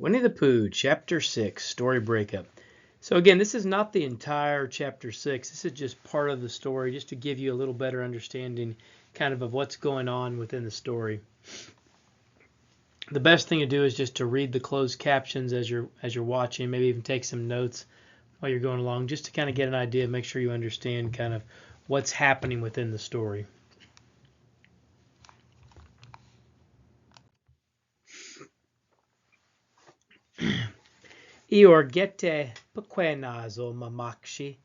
Winnie the Pooh, Chapter 6, Story Breakup. So again, this is not the entire Chapter 6. This is just part of the story, just to give you a little better understanding kind of what's going on within the story. The best thing to do is just to read the closed captions as you're watching, maybe even take some notes while you're going along, just to kind of get an idea, make sure you understand kind of what's happening within the story. Iorgete Pequenazo Mamakshi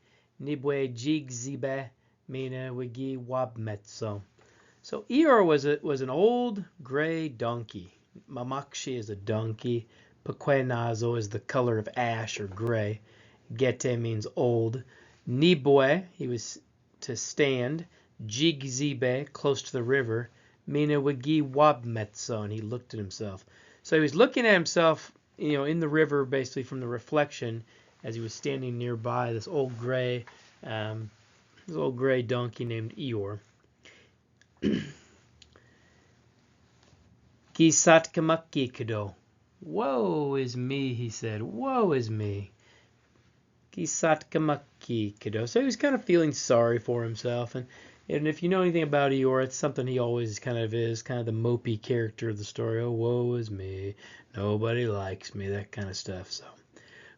Nibwe Jigzibe Mina Wigi Wabmetso. So Eeyore was an old gray donkey. Mamakshi is a donkey. Pequenazo is the color of ash or gray. Gete means old. Nibwe, he was to stand. Jigzibe, close to the river. Mina Wigi Wabmetso, and he looked at himself. So he was looking at himself, in the river, basically from the reflection, as he was standing nearby this old gray donkey named Eeyore. Gisatkamakkikido. Woe is me, he said. Woe is me. Gisatkamakkikido. So he was kind of feeling sorry for himself, and if you know anything about Eeyore, it's something he always kind of is, kind of the mopey character of the story. Oh, woe is me. Nobody likes me, that kind of stuff. So,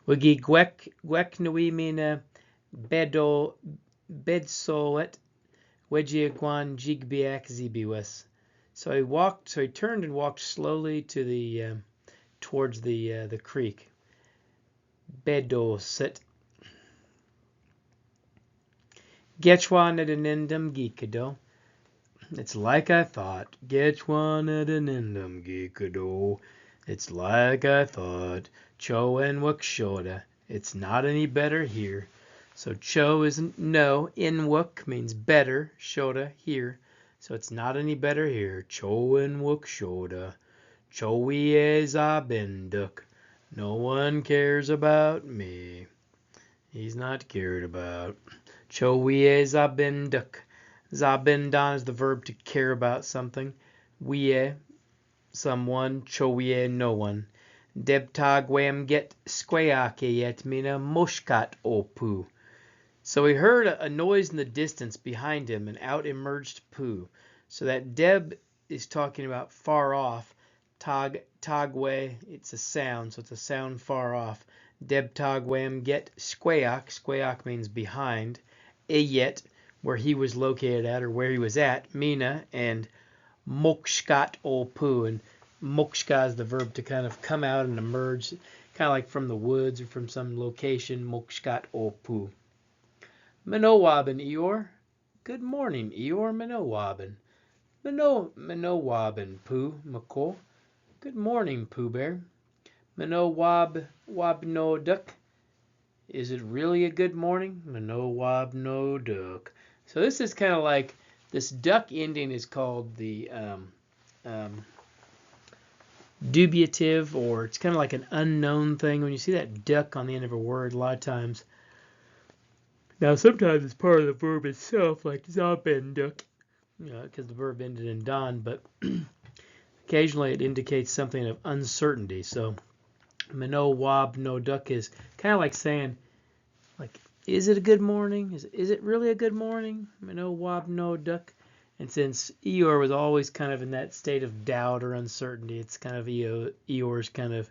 Wigi gwek nui mina bedsoet wejiagwan jigbiak zibiwes. So he turned and walked slowly to the towards the creek. Bedoset. Getchwanadinendum geekado. It's like I thought. Getchwanadinendum geekado. It's like I thought. Cho and Wukshoda. It's not any better here. So Cho isn't no. Inwuk means better. Shoda here. So it's not any better here. Cho and Wukshoda. Chowi is abenduk. No one cares about me. He's not cared about. Chowie zabenduk. Zabendan is the verb to care about something. Wie, someone. Chowie, no one. Debtagwem get squeake yet mina moshkat opu. So he heard a noise in the distance behind him, and out emerged Pooh. So that Deb is talking about far off. Tagwe, it's a sound, so it's a sound far off. Deb tagwem get squeak. Squeak means behind. Ayet, where he was located at, or where he was at. Mina, and mokshkat o Pooh. And mokshka is the verb to kind of come out and emerge, kind of like from the woods or from some location. Mokshkat o Pooh. Minowabin, Eeyore. Good morning, Eeyore. Minowabin. Minowabin, Pooh, Mako. Good morning, Pooh Bear. Minowab duck. Is it really a good morning? Minowab no duck. So this is kind of like, this duck ending is called the dubiative, or it's kind of like an unknown thing. When you see that duck on the end of a word, a lot of times. Now sometimes it's part of the verb itself, like zabenduk, because the verb ended in don, but occasionally it indicates something of uncertainty. So Minowab no duck is kind of like saying, like, is it a good morning? Is it really a good morning? Minowab no duck. And since Eeyore was always kind of in that state of doubt or uncertainty, it's kind of Eeyore's kind of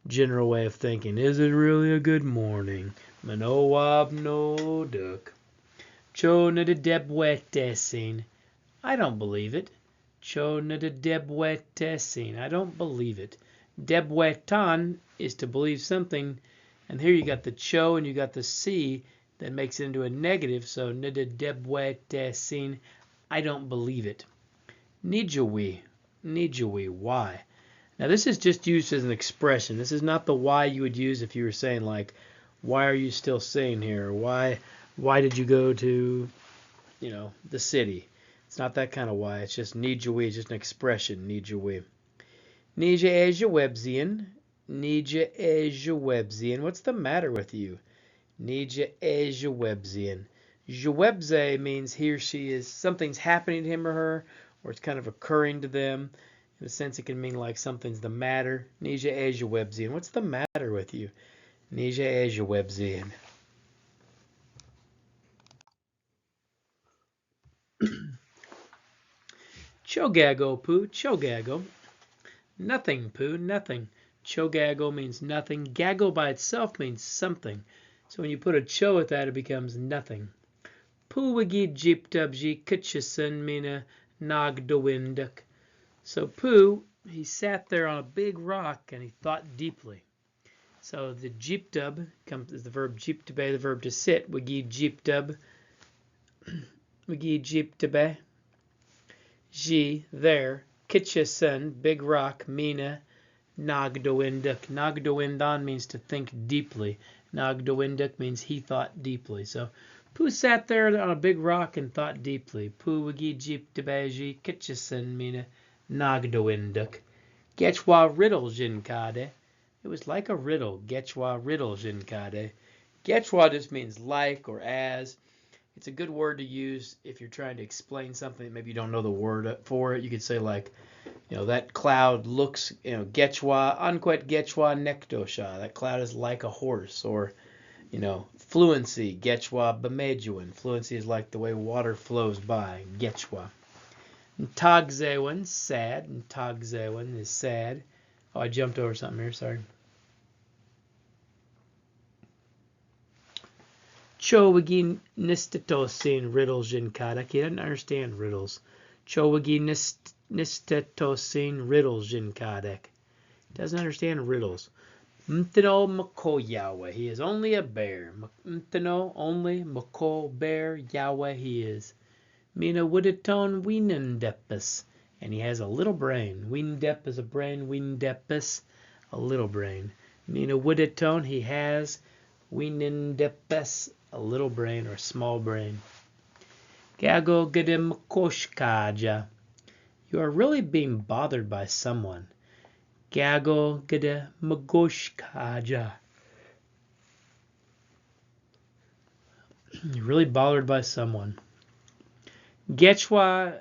general way of thinking. Is it really a good morning? Minowab no duck. Cho na de debwetesin. I don't believe it. Cho na de debwetesin. I don't believe it. Debwetan is to believe something, and here you got the cho and you got the c that makes it into a negative. So na de debwetesin. I don't believe it. Nijawi. Why? Now this is just used as an expression. This is not the why you would use if you were saying, like, why are you still staying here? Why did you go to, the city? It's not that kind of why. It's just nijawi. It's just an expression. Nijawi. Nija ejawebzian. Nija ejawebzian. What's the matter with you? Nija ejawebzian. Jawebze means he or she is, something's happening to him or her, or it's kind of occurring to them. In a sense, it can mean like something's the matter. Nija Asia Webzian. What's the matter with you? Nija Asia Webzian. Chogago Pooh, Chogago. Nothing, Pooh, nothing. Chogago means nothing. Gago by itself means something. So when you put a cho with that, it becomes nothing. Pooh wigi jeep dubji kutchasun mina nagdawinduk. So Pooh, he sat there on a big rock and he thought deeply. So the jeep dub comes as the verb jeep to be, the verb to sit. Wigi jeep dub. Wigi jeep to be. Ji, there. Kitchasun, big rock. Mina, Nagdawinduk. Nagdawindan means to think deeply. Nagdawinduk means he thought deeply. So Pooh sat there on a big rock and thought deeply. Pooh wigi jeep debaji kitchasun mina Nagdawinduk. Getchwa riddle jinkade. It was like a riddle. Getchwa riddle jinkade. Getchwa just means like or as. It's a good word to use if you're trying to explain something that maybe you don't know the word for it. You could say like, that cloud looks, Getchwa, Anquet Getchwa Nekdosha. That cloud is like a horse. Or, fluency, Getchwa Bamejuan. Fluency is like the way water flows by, Getchwa. Ntagzewan, sad. Ntagzewan is sad. Oh, I jumped over something here, sorry. Chowagi nistatosin riddles jinkada. He doesn't understand riddles. Chowagi nistatosin riddles jinkadek. Doesn't understand riddles. Mtino mako Yahweh. He is only a bear. Mtino only mako bear Yahweh he is. Mina woodaton weenendepis. And he has a little brain. Weendep is a brain. Weendepis, a little brain. Mina woodaton he has. Weenendepis, a little brain or a small brain. Gago gedemakoshkaja. You are really being bothered by someone. Gago gedemagoshkaja. You're really bothered by someone. Getchwa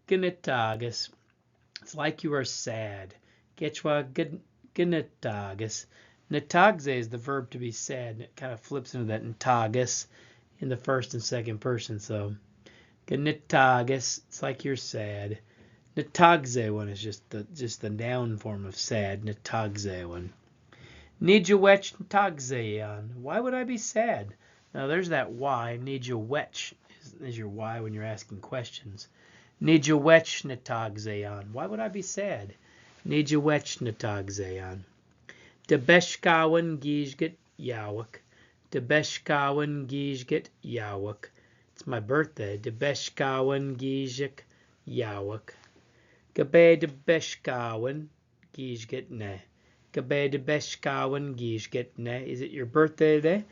genetagus. It's like you are sad. Getchwa genetagus. Natagze is the verb to be sad. It kind of flips into that ntagus in the first and second person. So, genetagus, it's like you're sad. Natagze one is just the noun form of sad. Natagze one. Nijawech natagzeyan. Why would I be sad? Now there's that why. Nijawech is your why when you're asking questions. Nijawech natagzeyan. Why would I be sad? Nijawech natagzeyan. Debeshkawan gijget yawak. Debeshkawan gijget yawak. It's my birthday. Debeshkawan gijek yawak. Gabe debeshkawan gijget ne. Gabe debeshkawan gijget ne. Is it your birthday today?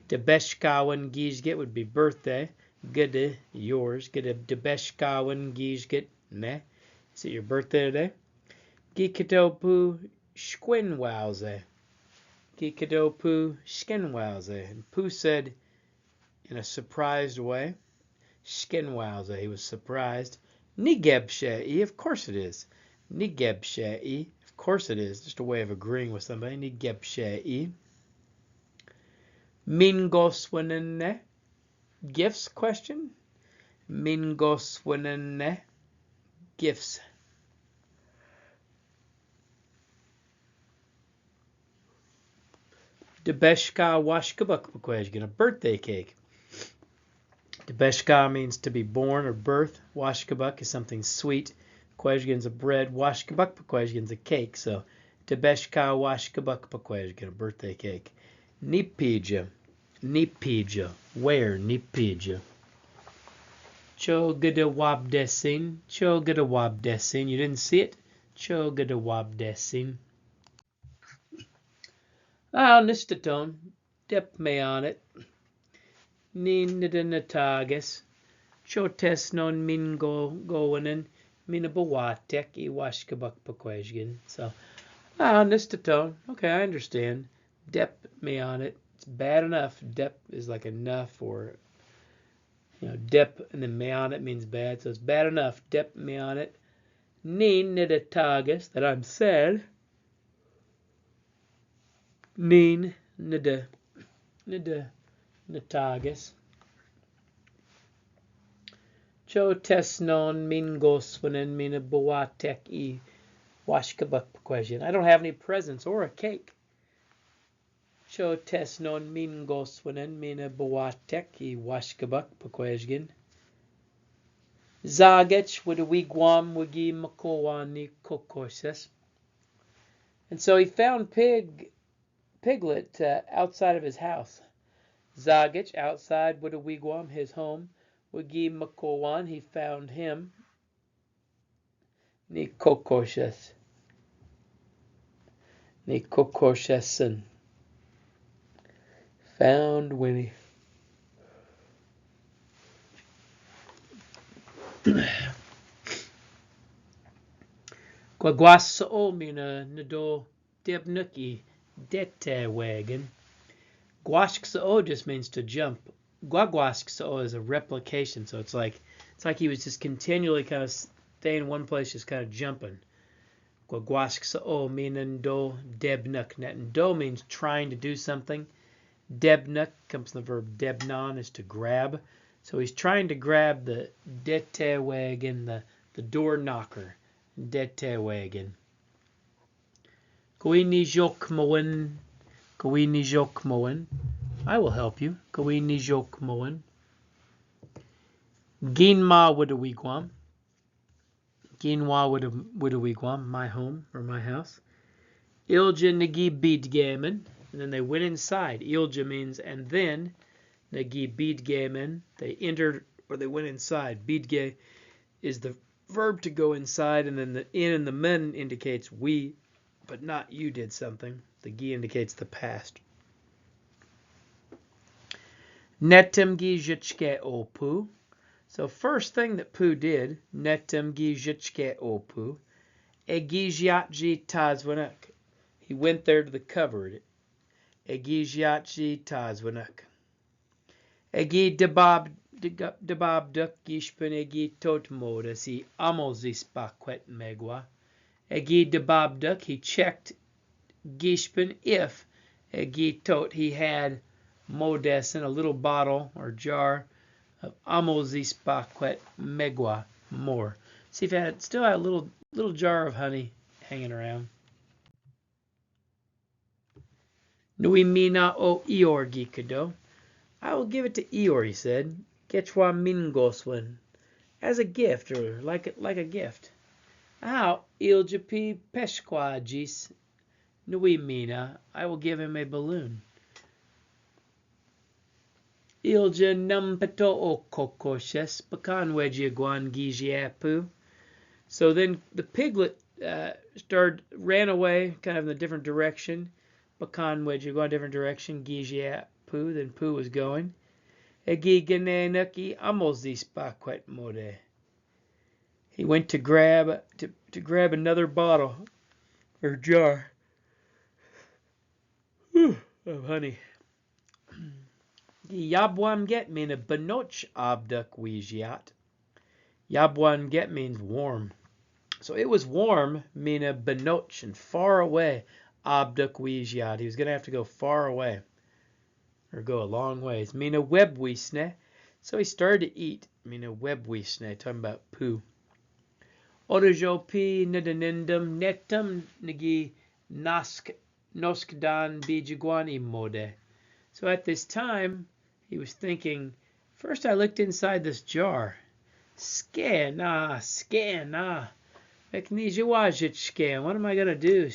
Debeshkawan gijget would be birthday. Gede, yours. Gede debeshkawan gijget ne. Is it your birthday today? Gikatopu Schquinwowze. Gikadopu Schquinwowze. And Pooh said in a surprised way, Schquinwowze, he was surprised. Nigebshei, of course it is. Nigebshei, of course it is. Just a way of agreeing with somebody. Nigebshei. Mingoswanene. Gifts question? Mingoswanene. Gifts. Debeshka washkabukbakweshgan, a birthday cake. Debeshka means to be born or birth. Washkabuk is something sweet. Kweshgan's a bread. Washkabukbakweshgan's a cake. So Debeshka washkabukbakweshgan, a birthday cake. Nipija. Nipija. Where? Nipija. Chogadawabdesin. Chogadawabdesin. You didn't see it? Chogadawabdesin. Nistatone, dep me on it. Ninadinatagus, chotes non mingo goanen, minabawatek iwashkabuk pakweshgan. So, nistatone, okay, I understand. Dep me on it. It's bad enough. Dep is like enough, or, dep and then me on it means bad. So it's bad enough. Dep me on it. Nin nidatagus, that I'm sad. Nin nidatagus. Cho tesnon min goswanen min boatek e washkabuk question. I don't have any presents or a cake. Cho tesnon min goswanen min boatek e washkabuk question. Zagech with a wigwam wigi makowani kokoses. And so he found Piglet outside of his house. Zagech outside with a wigwam, his home. Wigi makowan, he found him. Ni kokoses. Found Winnie. Gwagwaso mina nado debnuki dete wagon. Gwashkso just means to jump. Gwagwaskso is a replication, so it's like he was just continually kind of staying in one place, just kind of jumping. Gwagwaskso meaning do debnuk. Do means trying to do something. Debnuk comes from the verb debnon, is to grab. So he's trying to grab the dettewagen, the door knocker. Dettewagen. Gwini jokmoen. Gwini jokmoen. I will help you. Gwini jokmoen. Ginma with a wigwam. Ginwa with a wigwam, my home or my house. Ilja nagi beedgamen. And then they went inside. Ilja means and then. Nagi beedgamen. They entered or they went inside. Beedge is the verb to go inside, and then the in and the men indicates we, but not you did something. The gi indicates the past. Netem gi jitchke opu. So first thing that Pooh did, netem gi jitchke opu, egijiatji tazwanuk. He went there to the cupboard. Egijiatji tazwanuk. Egi debab duk gishpen egi totmoda si amozis bakwet megwa. Egi debab duk, he checked gishpen if egi tot, he had modes in a little bottle or jar of amozis bakwet megwa, more. See if it still had a little jar of honey hanging around. Nui mina o Eor gikado. I will give it to Eeyore, he said. Getchwa mingoswin. As a gift, or like a gift. How iljapi peshqua jis nui mina. I will give him a balloon. Ilja numpeto o kokoshes bakanweji guan gijiapu. So then the piglet ran away, kind of in a different direction. Bakanweji going a different direction. Gijiapu. Then Pooh was going. He went to grab another bottle or jar of honey. Yabwan get mean a benoch abduk wijiat. Yabwan get means warm. So it was warm, mean a benoch and far away. Abduk wijiat. He was going to have to go far away. Or go a long ways. Mina webwisne. So he started to eat. Mina webwisne. Talking about Pooh. Odojopi nidanindum netum nigi noskdan bijiguani mode. So at this time, he was thinking, first I looked inside this jar. Skana. What am I going to do?